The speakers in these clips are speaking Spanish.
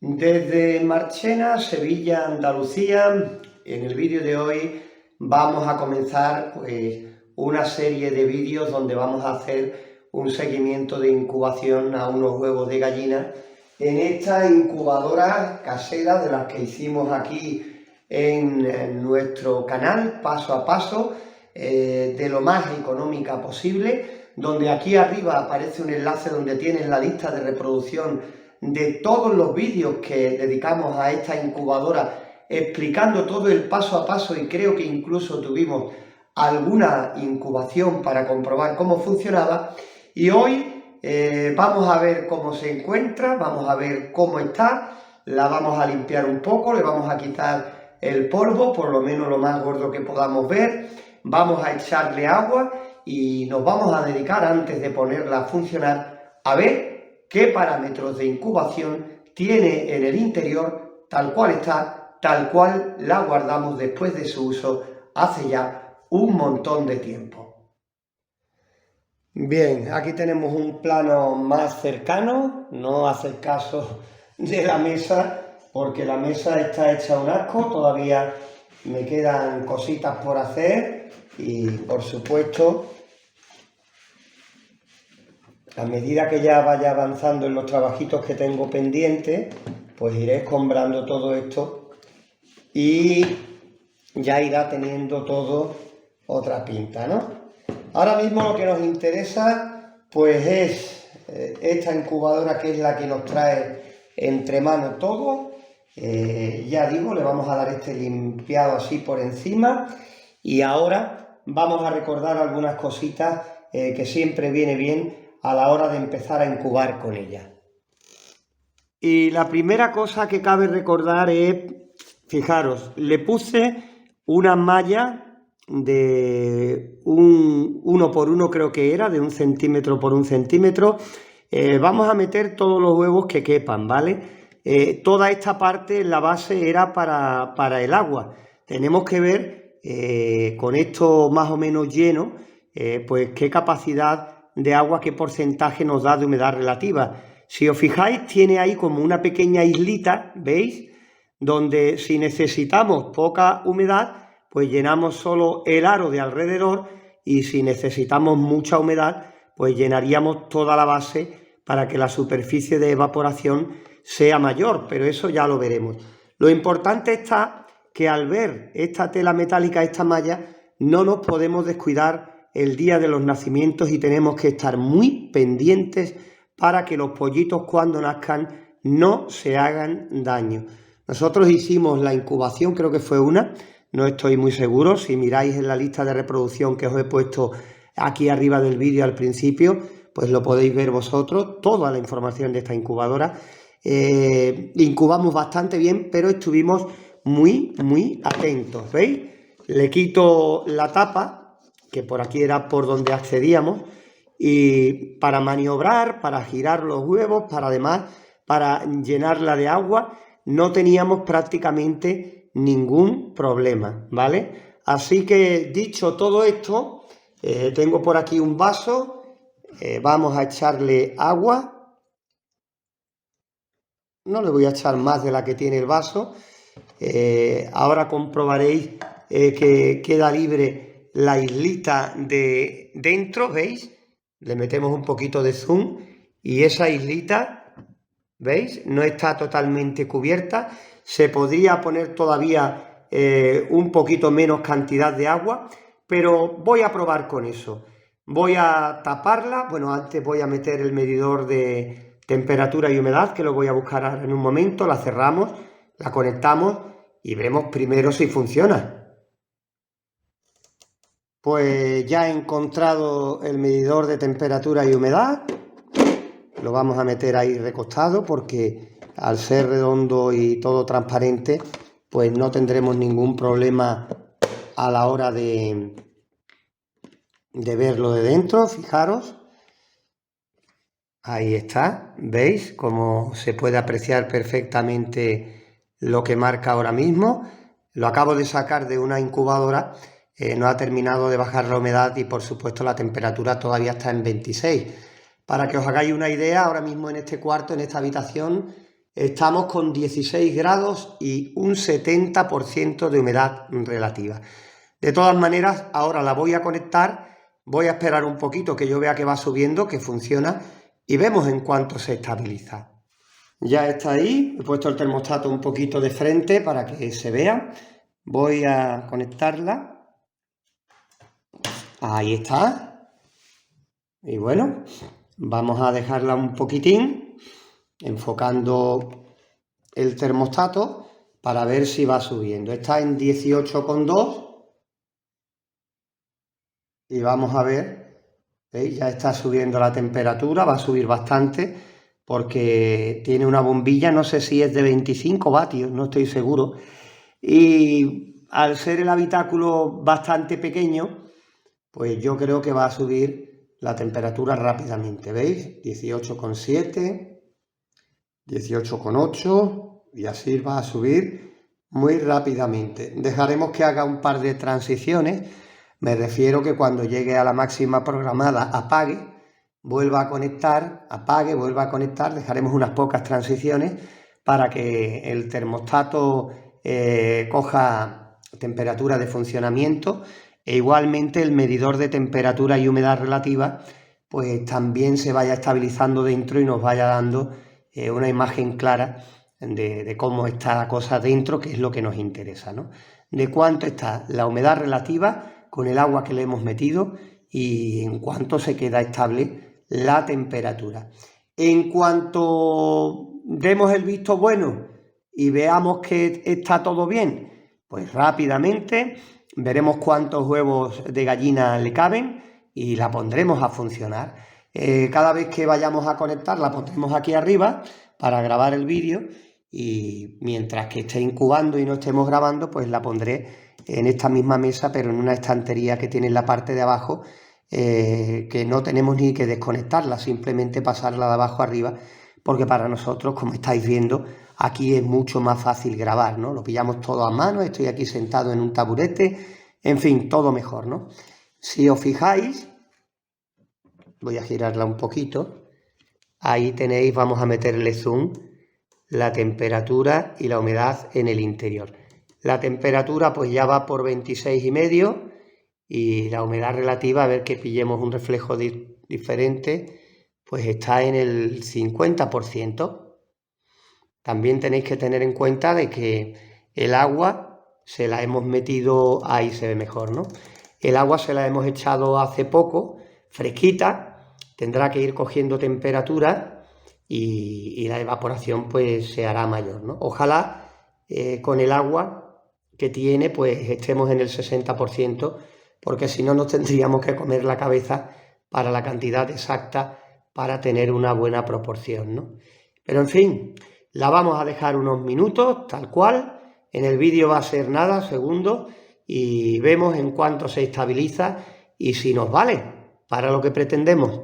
Desde Marchena, Sevilla, Andalucía, en el vídeo de hoy vamos a comenzar una serie de vídeos donde vamos a hacer un seguimiento de incubación a unos huevos de gallina en esta incubadora casera de las que hicimos aquí en nuestro canal, paso a paso, de lo más económica posible, donde aquí arriba aparece un enlace donde tienen la lista de reproducción de todos los vídeos que dedicamos a esta incubadora, explicando todo el paso a paso, y creo que incluso tuvimos alguna incubación para comprobar cómo funcionaba. Y hoy vamos a ver cómo se encuentra, vamos a ver cómo está, la vamos a limpiar un poco, le vamos a quitar el polvo, por lo menos lo más gordo que podamos ver, vamos a echarle agua y nos vamos a dedicar, antes de ponerla a funcionar, a ver qué parámetros de incubación tiene en el interior, tal cual está, tal cual la guardamos después de su uso hace ya un montón de tiempo. Bien, aquí tenemos un plano más cercano, no hacer caso de la mesa, porque la mesa está hecha un asco, todavía me quedan cositas por hacer y, por supuesto, a medida que ya vaya avanzando en los trabajitos que tengo pendientes, pues iré escombrando todo esto y ya irá teniendo todo otra pinta, ¿no? Ahora mismo lo que nos interesa pues es esta incubadora, que es la que nos trae entre manos todo. Ya digo, le vamos a dar este limpiado así por encima y ahora vamos a recordar algunas cositas que siempre viene bien a la hora de empezar a incubar con ella. Y la primera cosa que cabe recordar es, fijaros, le puse una malla de un 1 por 1, creo que era, de 1 centímetro por 1 centímetro. Vamos a meter todos los huevos que quepan, ¿vale? Toda esta parte en la base era para el agua. Tenemos que ver con esto más o menos lleno, pues qué capacidad de agua, qué porcentaje nos da de humedad relativa. Si os fijáis, tiene ahí como una pequeña islita, ¿veis? Donde si necesitamos poca humedad, pues llenamos solo el aro de alrededor, y si necesitamos mucha humedad, pues llenaríamos toda la base para que la superficie de evaporación sea mayor, pero eso ya lo veremos. Lo importante está que al ver esta tela metálica, esta malla, no nos podemos descuidar el día de los nacimientos y tenemos que estar muy pendientes para que los pollitos, cuando nazcan, no se hagan daño. Nosotros hicimos la incubación, creo que fue una, no estoy muy seguro. Si miráis en la lista de reproducción que os he puesto aquí arriba del vídeo al principio, pues lo podéis ver vosotros, toda la información de esta incubadora. Incubamos bastante bien, pero estuvimos muy atentos, ¿veis? Le quito la tapa, que por aquí era por donde accedíamos, y para maniobrar, para girar los huevos, para llenarla de agua, no teníamos prácticamente ningún problema, ¿vale? Así que, dicho todo esto, tengo por aquí un vaso, vamos a echarle agua. No le voy a echar más de la que tiene el vaso. Ahora comprobaréis que queda libre la islita de dentro, ¿veis? Le metemos un poquito de zoom y esa islita, ¿veis? No está totalmente cubierta. Se podría poner todavía un poquito menos cantidad de agua, pero voy a probar con eso. Voy a taparla. Bueno, antes voy a meter el medidor de temperatura y humedad, que lo voy a buscar ahora en un momento. La cerramos, la conectamos y vemos primero si funciona. Pues ya he encontrado el medidor de temperatura y humedad. Lo vamos a meter ahí recostado, porque al ser redondo y todo transparente, pues no tendremos ningún problema a la hora de verlo de dentro. Fijaros, ahí está, ¿veis? Cómo se puede apreciar perfectamente lo que marca ahora mismo. Lo acabo de sacar de una incubadora. No ha terminado de bajar la humedad y, por supuesto, la temperatura todavía está en 26. Para que os hagáis una idea, ahora mismo en este cuarto, en esta habitación, estamos con 16 grados y un 70% de humedad relativa. De todas maneras, ahora la voy a conectar, voy a esperar un poquito que yo vea que va subiendo, que funciona, y vemos en cuánto se estabiliza. Ya está ahí, he puesto el termostato un poquito de frente para que se vea. Voy a conectarla. Ahí está. Y bueno, vamos a dejarla un poquitín, enfocando el termostato para ver si va subiendo. Está en 18,2 y vamos a ver, ¿veis? Ya está subiendo la temperatura, va a subir bastante porque tiene una bombilla, no sé si es de 25 vatios, no estoy seguro. Y al ser el habitáculo bastante pequeño, pues yo creo que va a subir la temperatura rápidamente, ¿veis? 18,7, 18,8 y así va a subir muy rápidamente. Dejaremos que haga un par de transiciones, me refiero que cuando llegue a la máxima programada apague, vuelva a conectar, apague, vuelva a conectar, dejaremos unas pocas transiciones para que el termostato coja temperatura de funcionamiento e igualmente el medidor de temperatura y humedad relativa pues también se vaya estabilizando dentro y nos vaya dando una imagen clara de cómo está la cosa dentro, que es lo que nos interesa, ¿no? De cuánto está la humedad relativa con el agua que le hemos metido y en cuánto se queda estable la temperatura. En cuanto demos el visto bueno y veamos que está todo bien, pues rápidamente veremos cuántos huevos de gallina le caben y la pondremos a funcionar. Cada vez que vayamos a conectar la pondremos aquí arriba para grabar el vídeo y mientras que esté incubando y no estemos grabando, pues la pondré en esta misma mesa, pero en una estantería que tiene en la parte de abajo, que no tenemos ni que desconectarla, simplemente pasarla de abajo arriba, porque para nosotros, como estáis viendo, aquí es mucho más fácil grabar, ¿no? Lo pillamos todo a mano, estoy aquí sentado en un taburete, en fin, todo mejor, ¿no? Si os fijáis, voy a girarla un poquito, ahí tenéis, vamos a meterle zoom, la temperatura y la humedad en el interior. La temperatura pues ya va por 26,5 y la humedad relativa, a ver que pillemos un reflejo diferente, pues está en el 50%. También tenéis que tener en cuenta de que el agua se la hemos metido, ahí se ve mejor, ¿no? El agua se la hemos echado hace poco, fresquita, tendrá que ir cogiendo temperatura y la evaporación pues se hará mayor, ¿no? Ojalá con el agua que tiene pues estemos en el 60%, porque si no nos tendríamos que comer la cabeza para la cantidad exacta para tener una buena proporción, ¿no? Pero en fin, la vamos a dejar unos minutos tal cual, en el vídeo va a ser nada, segundos, y vemos en cuánto se estabiliza y si nos vale para lo que pretendemos.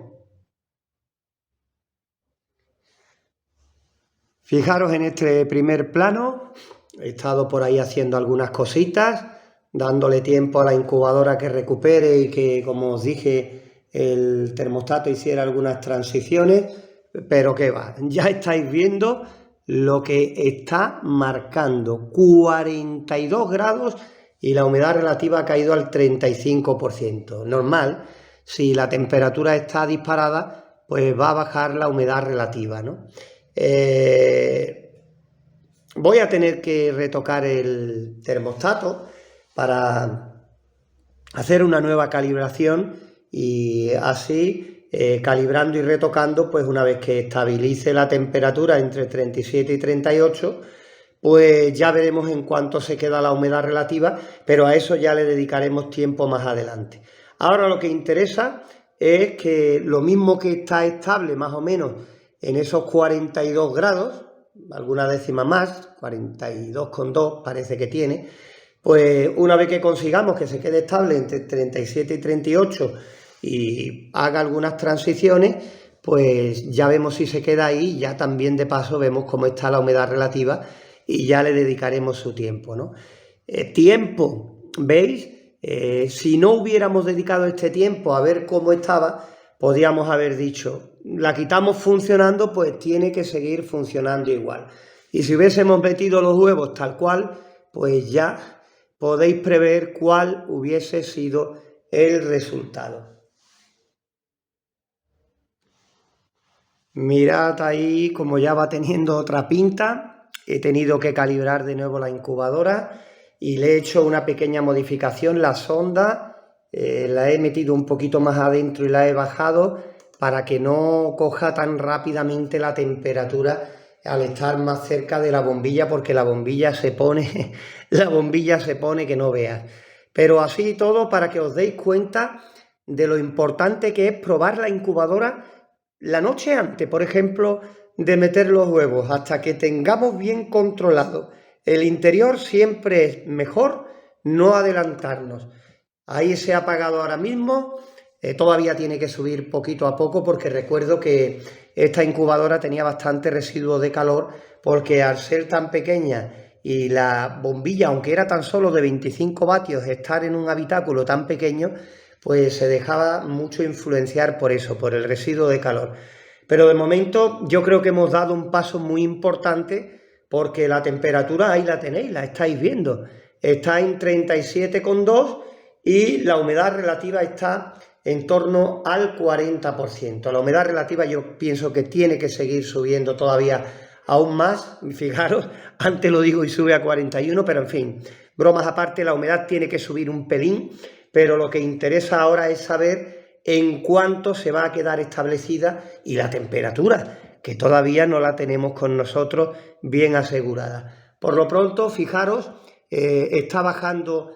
Fijaros en este primer plano, he estado por ahí haciendo algunas cositas, dándole tiempo a la incubadora que recupere y que, como os dije, el termostato hiciera algunas transiciones, pero qué va, ya estáis viendo lo que está marcando, 42 grados y la humedad relativa ha caído al 35%. Normal, si la temperatura está disparada, pues va a bajar la humedad relativa, ¿no? Voy a tener que retocar el termostato para hacer una nueva calibración y así calibrando y retocando, pues una vez que estabilice la temperatura entre 37 y 38, pues ya veremos en cuánto se queda la humedad relativa, pero a eso ya le dedicaremos tiempo más adelante. Ahora lo que interesa es que lo mismo que está estable más o menos en esos 42 grados, alguna décima más, 42,2 parece que tiene, pues una vez que consigamos que se quede estable entre 37 y 38 y haga algunas transiciones, pues ya vemos si se queda ahí, ya también de paso vemos cómo está la humedad relativa y ya le dedicaremos su tiempo, ¿no? Tiempo, ¿veis? Si no hubiéramos dedicado este tiempo a ver cómo estaba, podríamos haber dicho, la quitamos funcionando, pues tiene que seguir funcionando igual. Y si hubiésemos metido los huevos tal cual, pues ya podéis prever cuál hubiese sido el resultado. Mirad ahí como ya va teniendo otra pinta. He tenido que calibrar de nuevo la incubadora y le he hecho una pequeña modificación. La sonda la he metido un poquito más adentro y la he bajado para que no coja tan rápidamente la temperatura al estar más cerca de la bombilla, porque la bombilla se pone, que no veas. Pero así y todo, para que os deis cuenta de lo importante que es probar la incubadora la noche antes, por ejemplo, de meter los huevos, hasta que tengamos bien controlado el interior. Siempre es mejor no adelantarnos. Ahí se ha apagado ahora mismo. Todavía tiene que subir poquito a poco, porque recuerdo que esta incubadora tenía bastante residuo de calor, porque al ser tan pequeña y la bombilla, aunque era tan solo de 25 vatios, estar en un habitáculo tan pequeño, pues se dejaba mucho influenciar por eso, por el residuo de calor. Pero de momento yo creo que hemos dado un paso muy importante, porque la temperatura ahí la tenéis, la estáis viendo. Está en 37,2 y la humedad relativa está en torno al 40%. La humedad relativa yo pienso que tiene que seguir subiendo todavía aún más. Fijaros, antes lo digo y sube a 41, pero en fin, bromas aparte, la humedad tiene que subir un pelín, pero lo que interesa ahora es saber en cuánto se va a quedar establecida, y la temperatura, que todavía no la tenemos con nosotros bien asegurada. Por lo pronto, fijaros, está bajando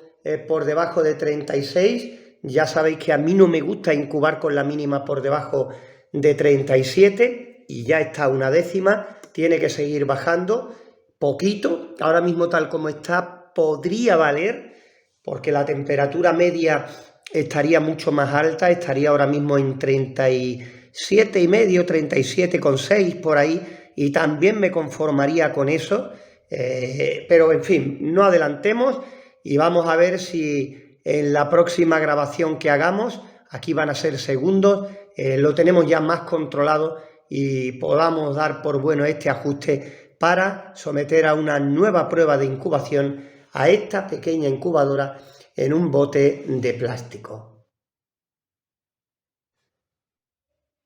por debajo de 36. Ya sabéis que a mí no me gusta incubar con la mínima por debajo de 37 y ya está una décima. Tiene que seguir bajando poquito. Ahora mismo, tal como está, podría valer, porque la temperatura media estaría mucho más alta. Estaría ahora mismo en 37,5, 37,6 por ahí, y también me conformaría con eso. Pero en fin, no adelantemos y vamos a ver si en la próxima grabación que hagamos, aquí van a ser segundos, lo tenemos ya más controlado y podamos dar por bueno este ajuste para someter a una nueva prueba de incubación a esta pequeña incubadora en un bote de plástico.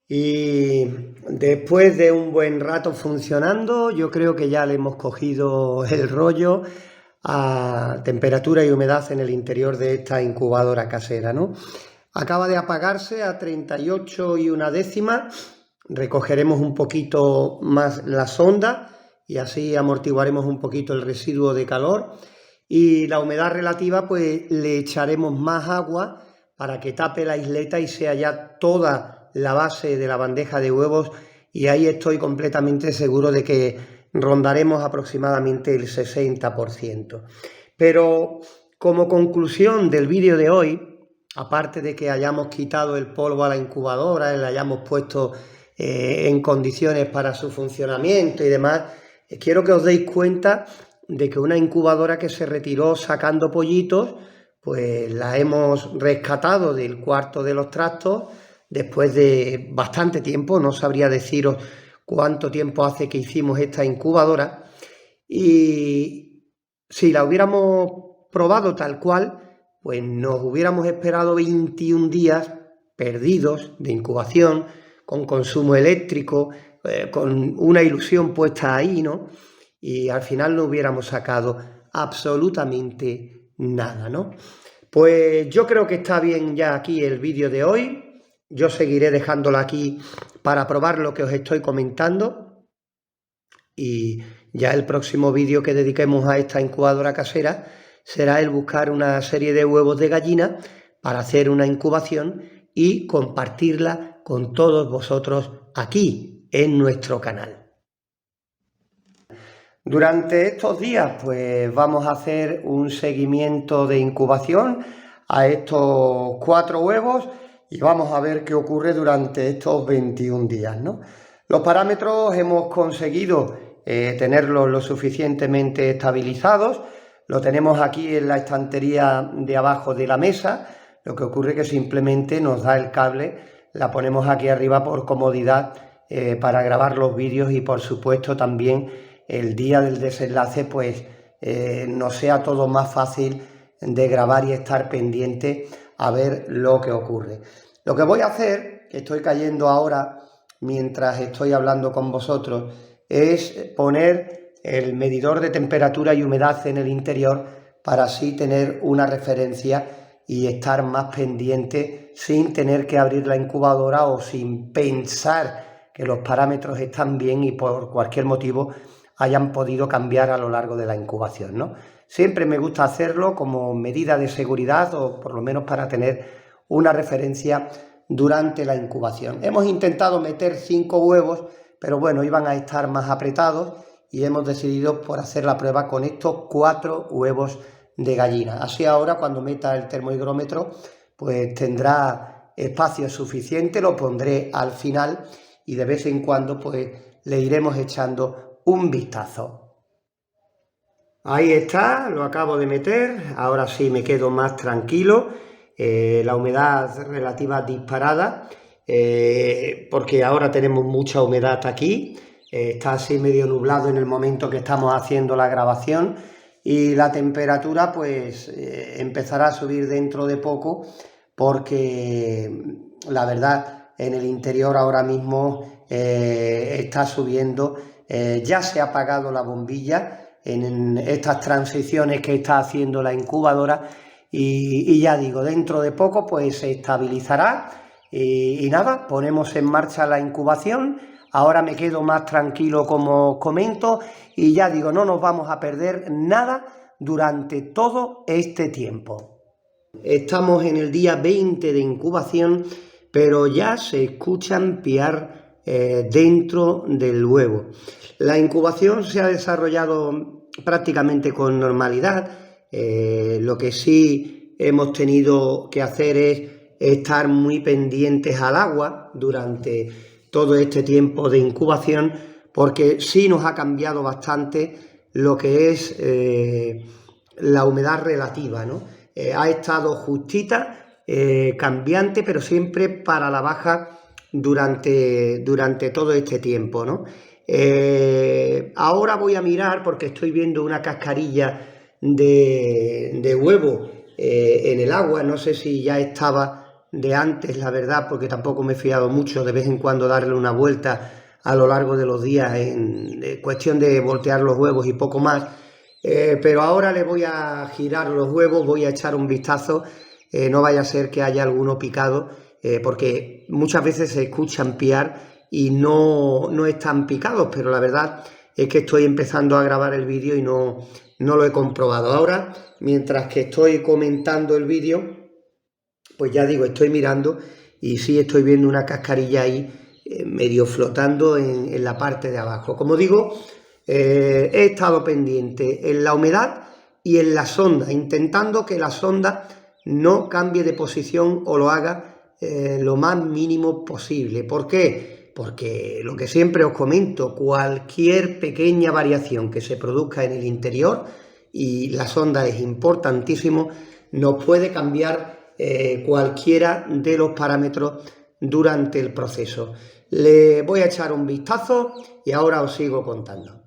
Y después de un buen rato funcionando, yo creo que ya le hemos cogido el rollo a temperatura y humedad en el interior de esta incubadora casera, ¿no? Acaba de apagarse a 38,1. Recogeremos un poquito más la sonda y así amortiguaremos un poquito el residuo de calor. Y la humedad relativa, pues le echaremos más agua para que tape la isleta y sea ya toda la base de la bandeja de huevos, y ahí estoy completamente seguro de que rondaremos aproximadamente el 60%. Pero como conclusión del vídeo de hoy, aparte de que hayamos quitado el polvo a la incubadora y la hayamos puesto en condiciones para su funcionamiento y demás, quiero que os deis cuenta de que una incubadora que se retiró sacando pollitos, pues la hemos rescatado del cuarto de los trastos después de bastante tiempo. No sabría deciros cuánto tiempo hace que hicimos esta incubadora, y si la hubiéramos probado tal cual, pues nos hubiéramos esperado 21 días perdidos de incubación, con consumo eléctrico, con una ilusión puesta ahí, ¿no? Y al final no hubiéramos sacado absolutamente nada, ¿no? Pues yo creo que está bien ya aquí el vídeo de hoy. Yo seguiré dejándolo aquí para probar lo que os estoy comentando, y ya el próximo vídeo que dediquemos a esta incubadora casera será el buscar una serie de huevos de gallina para hacer una incubación y compartirla con todos vosotros aquí en nuestro canal. Durante estos días pues vamos a hacer un seguimiento de incubación a estos 4 huevos y vamos a ver qué ocurre durante estos 21 días, ¿no? Los parámetros hemos conseguido tenerlos lo suficientemente estabilizados. Lo tenemos aquí en la estantería de abajo de la mesa. Lo que ocurre es que simplemente nos da el cable, la ponemos aquí arriba por comodidad para grabar los vídeos y por supuesto también el día del desenlace pues nos sea todo más fácil de grabar y estar pendiente a ver lo que ocurre. Lo que voy a hacer, que estoy cayendo ahora mientras estoy hablando con vosotros, es poner el medidor de temperatura y humedad en el interior para así tener una referencia y estar más pendiente sin tener que abrir la incubadora o sin pensar que los parámetros están bien y por cualquier motivo hayan podido cambiar a lo largo de la incubación, ¿no? Siempre me gusta hacerlo como medida de seguridad o por lo menos para tener una referencia durante la incubación. Hemos intentado meter 5 huevos, pero bueno, iban a estar más apretados y hemos decidido por hacer la prueba con estos 4 huevos de gallina. Así ahora cuando meta el termohigrómetro pues tendrá espacio suficiente, lo pondré al final y de vez en cuando pues le iremos echando un vistazo. Ahí está, lo acabo de meter, ahora sí me quedo más tranquilo. La humedad relativa disparada, porque ahora tenemos mucha humedad aquí, está así medio nublado en el momento que estamos haciendo la grabación y la temperatura pues empezará a subir dentro de poco porque la verdad en el interior ahora mismo está subiendo, ya se ha apagado la bombilla en estas transiciones que está haciendo la incubadora y ya digo, dentro de poco pues se estabilizará y nada, ponemos en marcha la incubación. Ahora me quedo más tranquilo como os comento y ya digo, no nos vamos a perder nada durante todo este tiempo. Estamos en el día 20 de incubación, pero ya se escuchan piar dentro del huevo. La incubación se ha desarrollado prácticamente con normalidad. Lo que sí hemos tenido que hacer es estar muy pendientes al agua durante todo este tiempo de incubación, porque sí nos ha cambiado bastante lo que es la humedad relativa, ¿no? Ha estado justita, cambiante, pero siempre para la baja durante todo este tiempo, ¿no? Ahora voy a mirar porque estoy viendo una cascarilla de huevo en el agua. No sé si ya estaba de antes, la verdad, porque tampoco me he fiado mucho de vez en cuando darle una vuelta a lo largo de los días en cuestión de voltear los huevos y poco más. Pero ahora le voy a girar los huevos, voy a echar un vistazo, no vaya a ser que haya alguno picado, porque muchas veces se escuchan piar y no están picados, pero la verdad es que estoy empezando a grabar el vídeo y no lo he comprobado. Ahora, mientras que estoy comentando el vídeo, pues ya digo, estoy mirando y sí estoy viendo una cascarilla ahí medio flotando en la parte de abajo. Como digo, he estado pendiente en la humedad y en la sonda, intentando que la sonda no cambie de posición o lo haga lo más mínimo posible. ¿Por qué? Porque lo que siempre os comento, cualquier pequeña variación que se produzca en el interior, y la sonda es importantísimo, nos puede cambiar cualquiera de los parámetros durante el proceso. Le voy a echar un vistazo y ahora os sigo contando.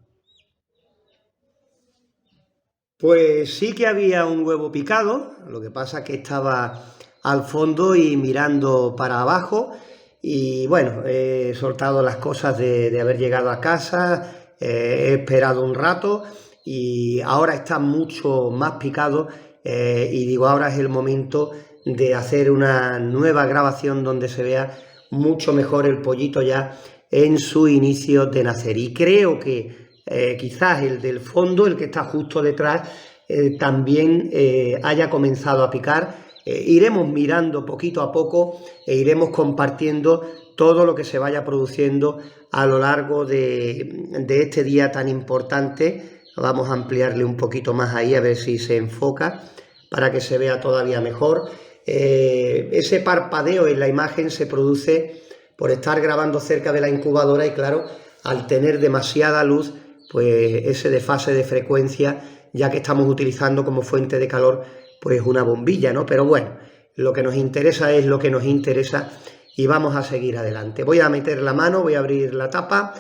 Pues sí que había un huevo picado, lo que pasa es que estaba al fondo y mirando para abajo y bueno, he soltado las cosas de haber llegado a casa, he esperado un rato y ahora está mucho más picado y digo, ahora es el momento de hacer una nueva grabación donde se vea mucho mejor el pollito ya en su inicio de nacer. Y creo que quizás el del fondo, el que está justo detrás, también haya comenzado a picar. Iremos mirando poquito a poco e iremos compartiendo todo lo que se vaya produciendo a lo largo de este día tan importante. Vamos a ampliarle un poquito más ahí a ver si se enfoca para que se vea todavía mejor. Ese parpadeo en la imagen se produce por estar grabando cerca de la incubadora y claro, al tener demasiada luz, pues ese desfase de frecuencia, ya que estamos utilizando como fuente de calor pues una bombilla, ¿no? Pero bueno, lo que nos interesa es lo que nos interesa y vamos a seguir adelante. Voy a meter la mano, voy a abrir la tapa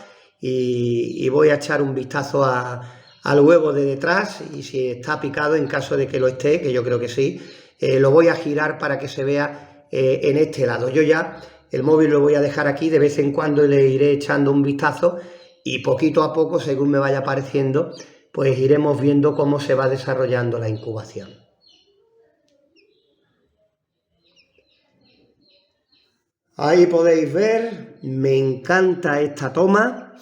y voy a echar un vistazo al huevo de detrás, y si está picado, en caso de que lo esté, que yo creo que sí, lo voy a girar para que se vea en este lado. Yo ya el móvil lo voy a dejar aquí, de vez en cuando le iré echando un vistazo y poquito a poco, según me vaya apareciendo, pues iremos viendo cómo se va desarrollando la incubación. Ahí podéis ver, me encanta esta toma.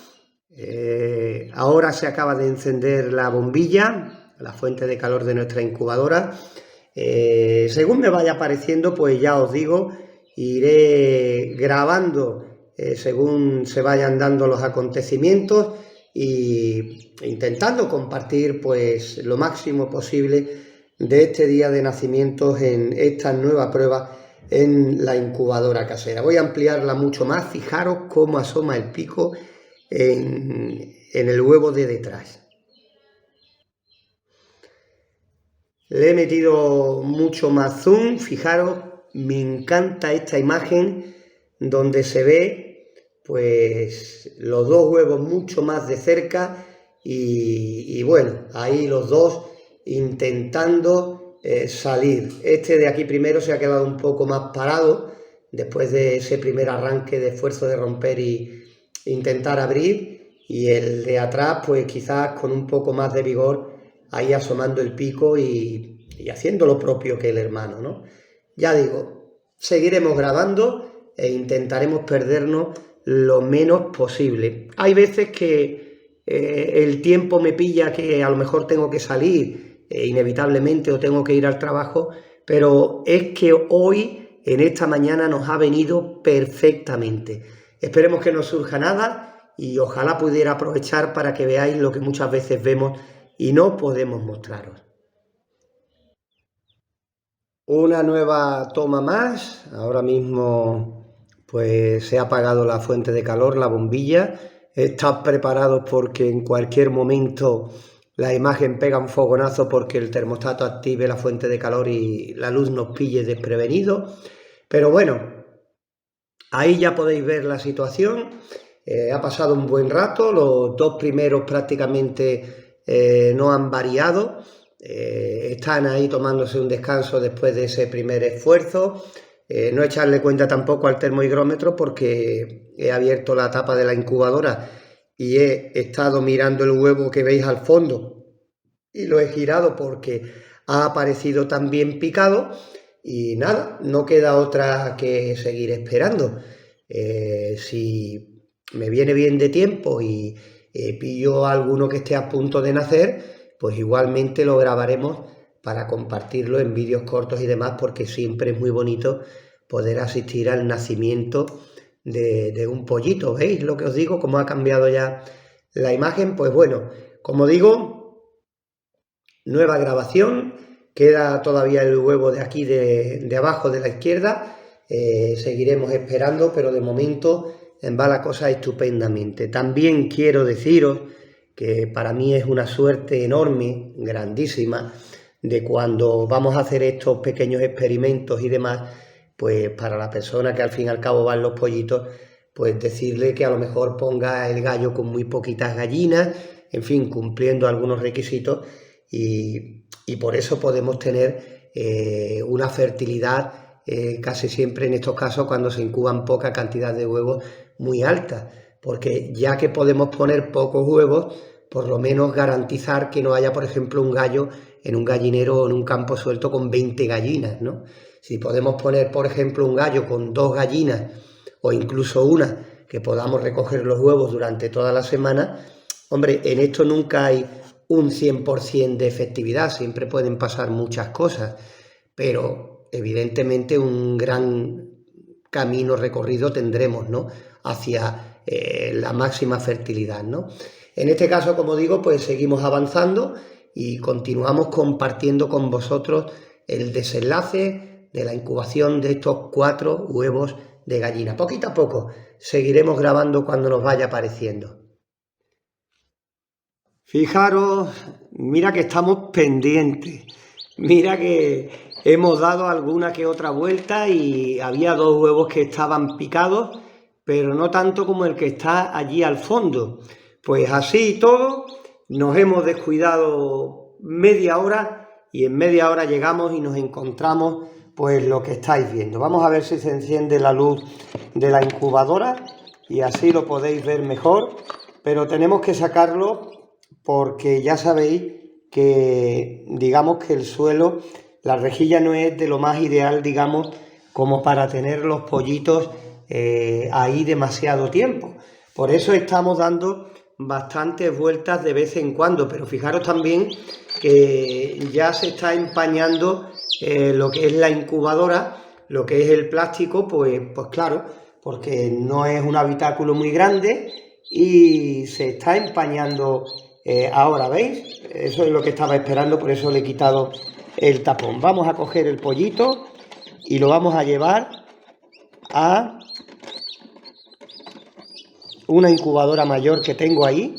Ahora se acaba de encender la bombilla, la fuente de calor de nuestra incubadora. Según me vaya apareciendo, pues ya os digo, iré grabando según se vayan dando los acontecimientos e intentando compartir pues lo máximo posible de este día de nacimientos en esta nueva prueba en la incubadora casera. Voy a ampliarla mucho más. Fijaros cómo asoma el pico en el huevo de detrás. Le he metido mucho más zoom. Fijaros, me encanta esta imagen donde se ve pues los dos huevos mucho más de cerca y bueno, ahí los dos intentando salir. Este de aquí primero se ha quedado un poco más parado después de ese primer arranque de esfuerzo de romper y intentar abrir, y el de atrás pues quizás con un poco más de vigor, ahí asomando el pico y haciendo lo propio que el hermano, ¿no? Ya digo, seguiremos grabando e intentaremos perdernos lo menos posible. Hay veces que el tiempo me pilla que a lo mejor tengo que salir inevitablemente, o tengo que ir al trabajo, pero es que hoy, en esta mañana, nos ha venido perfectamente. Esperemos que no surja nada y ojalá pudiera aprovechar para que veáis lo que muchas veces vemos y no podemos mostraros. Una nueva toma más. Ahora mismo pues se ha apagado la fuente de calor, la bombilla. Estad preparados porque en cualquier momento la imagen pega un fogonazo porque el termostato active la fuente de calor y la luz nos pille desprevenidos. Pero bueno, ahí ya podéis ver la situación. Ha pasado un buen rato, los dos primeros prácticamente no han variado. Están ahí tomándose un descanso después de ese primer esfuerzo. No echarle cuenta tampoco al termohigrómetro porque he abierto la tapa de la incubadora y he estado mirando el huevo que veis al fondo y lo he girado porque ha aparecido también picado, y nada, no queda otra que seguir esperando. Si me viene bien de tiempo y pillo alguno que esté a punto de nacer, pues igualmente lo grabaremos para compartirlo en vídeos cortos y demás, porque siempre es muy bonito poder asistir al nacimiento de un pollito. ¿Veis lo que os digo? Cómo ha cambiado ya la imagen. Pues bueno, como digo, nueva grabación. Queda todavía el huevo de aquí de abajo de la izquierda. Seguiremos esperando, pero de momento va la cosa estupendamente. También quiero deciros que para mí es una suerte enorme, grandísima, de cuando vamos a hacer estos pequeños experimentos y demás, pues para la persona que al fin y al cabo van los pollitos, pues decirle que a lo mejor ponga el gallo con muy poquitas gallinas, en fin, cumpliendo algunos requisitos, y por eso podemos tener una fertilidad casi siempre en estos casos, cuando se incuban poca cantidad de huevos, muy alta, porque ya que podemos poner pocos huevos, por lo menos garantizar que no haya, por ejemplo, un gallo en un gallinero o en un campo suelto con 20 gallinas, ¿no? Si podemos poner, por ejemplo, un gallo con 2 gallinas o incluso una, que podamos recoger los huevos durante toda la semana, hombre, en esto nunca hay un 100% de efectividad, siempre pueden pasar muchas cosas, pero evidentemente un gran camino recorrido tendremos, ¿no?, hacia la máxima fertilidad, ¿no? En este caso, como digo, pues seguimos avanzando y continuamos compartiendo con vosotros el desenlace de la incubación de estos 4 huevos de gallina. Poquito a poco seguiremos grabando cuando nos vaya apareciendo. Fijaros, mira que estamos pendientes, mira que hemos dado alguna que otra vuelta y había 2 huevos que estaban picados, pero no tanto como el que está allí al fondo. Pues así y todo, nos hemos descuidado media hora y en media hora llegamos y nos encontramos pues lo que estáis viendo. Vamos a ver si se enciende la luz de la incubadora y así lo podéis ver mejor, pero tenemos que sacarlo porque ya sabéis que digamos que el suelo, la rejilla no es de lo más ideal, digamos, como para tener los pollitos ahí demasiado tiempo. Por eso estamos dando bastantes vueltas de vez en cuando, pero fijaros también que ya se está empañando lo que es la incubadora, lo que es el plástico, pues claro, porque no es un habitáculo muy grande y se está empañando ahora, ¿veis? Eso es lo que estaba esperando, por eso le he quitado el tapón. Vamos a coger el pollito y lo vamos a llevar a una incubadora mayor que tengo ahí,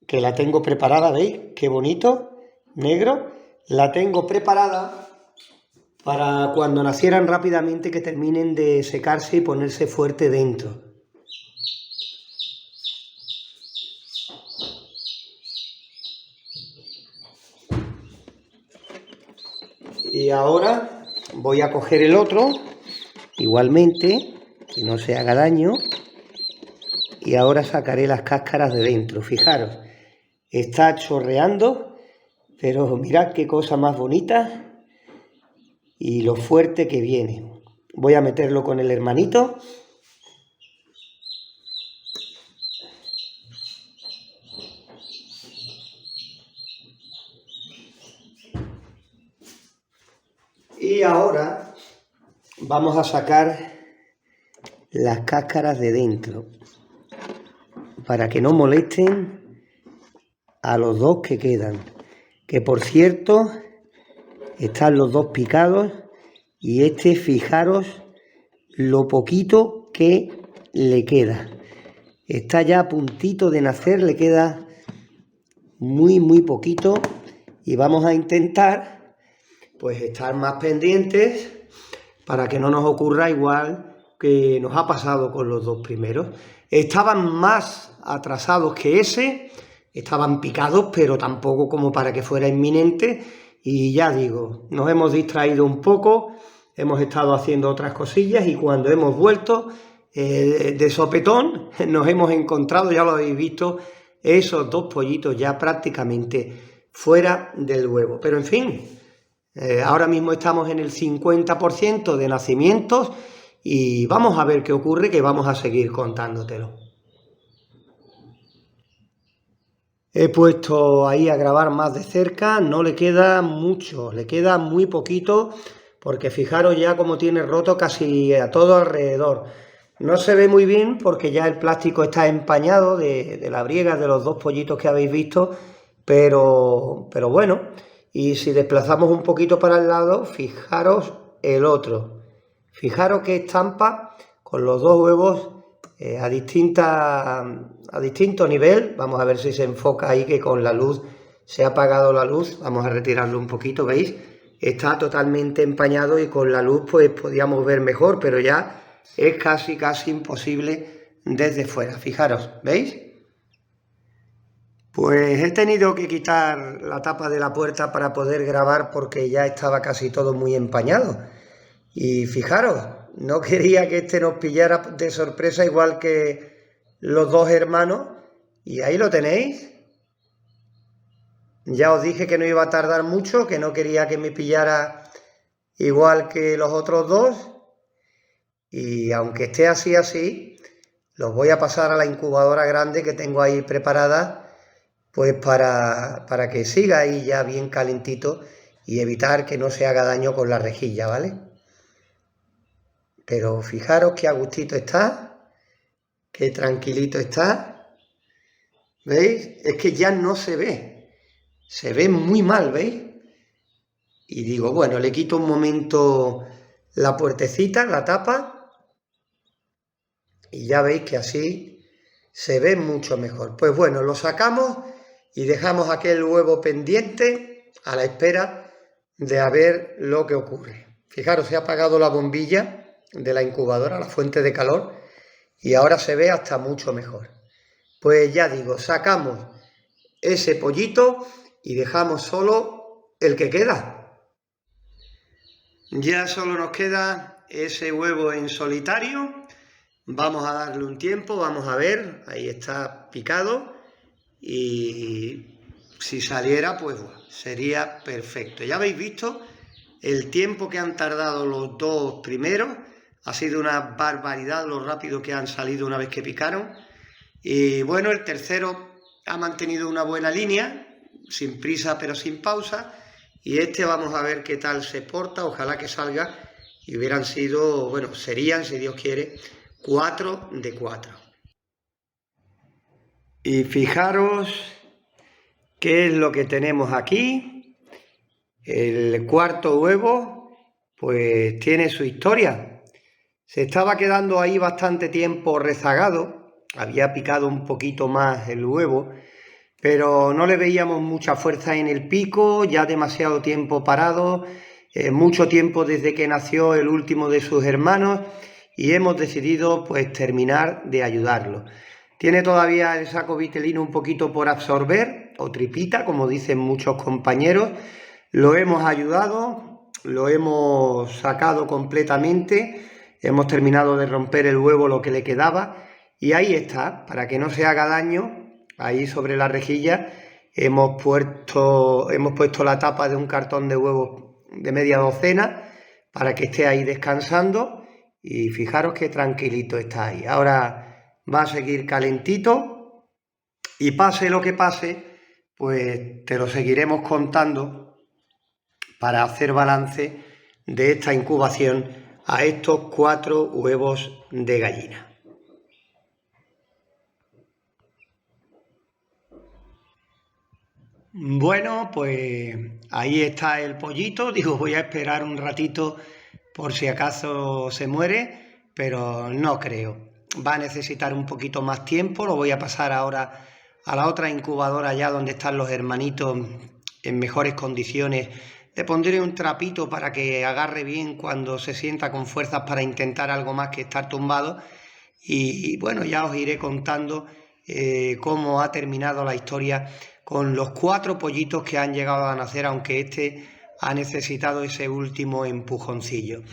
que la tengo preparada, ¿veis? Qué bonito, negro. La tengo preparada para cuando nacieran rápidamente que terminen de secarse y ponerse fuerte dentro. Y ahora voy a coger el otro, igualmente, que no se haga daño. Y ahora sacaré las cáscaras de dentro. Fijaros, está chorreando, pero mirad qué cosa más bonita y lo fuerte que viene. Voy a meterlo con el hermanito. Y ahora vamos a sacar las cáscaras de dentro para que no molesten a los dos que quedan, que por cierto están los dos picados y este, fijaros lo poquito que le queda, está ya a puntito de nacer, le queda muy poquito y vamos a intentar pues estar más pendientes para que no nos ocurra igual que nos ha pasado con los dos primeros. Estaban más atrasados que ese, estaban picados, pero tampoco como para que fuera inminente. Y ya digo, nos hemos distraído un poco, hemos estado haciendo otras cosillas y cuando hemos vuelto de sopetón nos hemos encontrado, ya lo habéis visto, esos dos pollitos ya prácticamente fuera del huevo. Pero en fin, ahora mismo estamos en el 50% de nacimientos y vamos a ver qué ocurre, que vamos a seguir contándotelo. He puesto ahí a grabar más de cerca, no le queda mucho, le queda muy poquito, porque fijaros ya cómo tiene roto casi a todo alrededor. No se ve muy bien porque ya el plástico está empañado de la briega de los dos pollitos que habéis visto, pero bueno, y si desplazamos un poquito para el lado, fijaros el otro. Fijaros qué estampa con los dos huevos a distinto nivel. Vamos a ver si se enfoca ahí, que con la luz se ha apagado la luz. Vamos a retirarlo un poquito, ¿veis? Está totalmente empañado y con la luz pues podíamos ver mejor, pero ya es casi imposible desde fuera. Fijaros, ¿veis? Pues he tenido que quitar la tapa de la puerta para poder grabar porque ya estaba casi todo muy empañado. Y fijaros, no quería que este nos pillara de sorpresa igual que los dos hermanos. Y ahí lo tenéis. Ya os dije que no iba a tardar mucho, que no quería que me pillara igual que los otros dos. Y aunque esté así, los voy a pasar a la incubadora grande que tengo ahí preparada, pues para que siga ahí ya bien calentito y evitar que no se haga daño con la rejilla, ¿vale? Pero fijaros qué a gustito está, qué tranquilito está. ¿Veis? Es que ya no se ve muy mal, ¿veis? Y digo, bueno, le quito un momento la puertecita, la tapa, y ya veis que así se ve mucho mejor. Pues bueno, lo sacamos y dejamos aquel huevo pendiente a la espera de a ver lo que ocurre. Fijaros, se ha apagado la bombilla de la incubadora, la fuente de calor, y ahora se ve hasta mucho mejor. Pues ya digo, sacamos ese pollito y dejamos solo el que queda. Ya solo nos queda ese huevo en solitario. Vamos a darle un tiempo, vamos a ver, ahí está picado y si saliera pues bueno, sería perfecto. Ya habéis visto el tiempo que han tardado los dos primeros, ha sido una barbaridad lo rápido que han salido una vez que picaron. Y bueno, el tercero ha mantenido una buena línea, sin prisa pero sin pausa, y este vamos a ver qué tal se porta, ojalá que salga, y hubieran sido, bueno, serían, si Dios quiere, 4 de 4. Y fijaros qué es lo que tenemos aquí. El cuarto huevo, pues tiene su historia. Se estaba quedando ahí bastante tiempo rezagado, había picado un poquito más el huevo, pero no le veíamos mucha fuerza en el pico, ya demasiado tiempo parado, mucho tiempo desde que nació el último de sus hermanos, y hemos decidido pues terminar de ayudarlo. Tiene todavía el saco vitelino un poquito por absorber, o tripita, como dicen muchos compañeros. Lo hemos ayudado, lo hemos sacado completamente, hemos terminado de romper el huevo lo que le quedaba, y ahí está, para que no se haga daño, ahí sobre la rejilla hemos puesto la tapa de un cartón de huevos de media docena para que esté ahí descansando. Y fijaros qué tranquilito está ahí. Ahora va a seguir calentito y pase lo que pase, pues te lo seguiremos contando para hacer balance de esta incubación a estos 4 huevos de gallina. Bueno, pues ahí está el pollito. Digo, voy a esperar un ratito por si acaso se muere, pero no creo. Va a necesitar un poquito más tiempo. Lo voy a pasar ahora a la otra incubadora allá donde están los hermanitos en mejores condiciones. Le pondré un trapito para que agarre bien cuando se sienta con fuerzas para intentar algo más que estar tumbado. Y bueno, ya os iré contando cómo ha terminado la historia con los 4 pollitos que han llegado a nacer, aunque este ha necesitado ese último empujoncillo.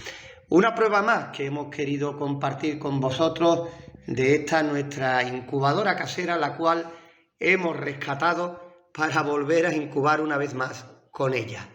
Una prueba más que hemos querido compartir con vosotros de esta nuestra incubadora casera, la cual hemos rescatado para volver a incubar una vez más con ella.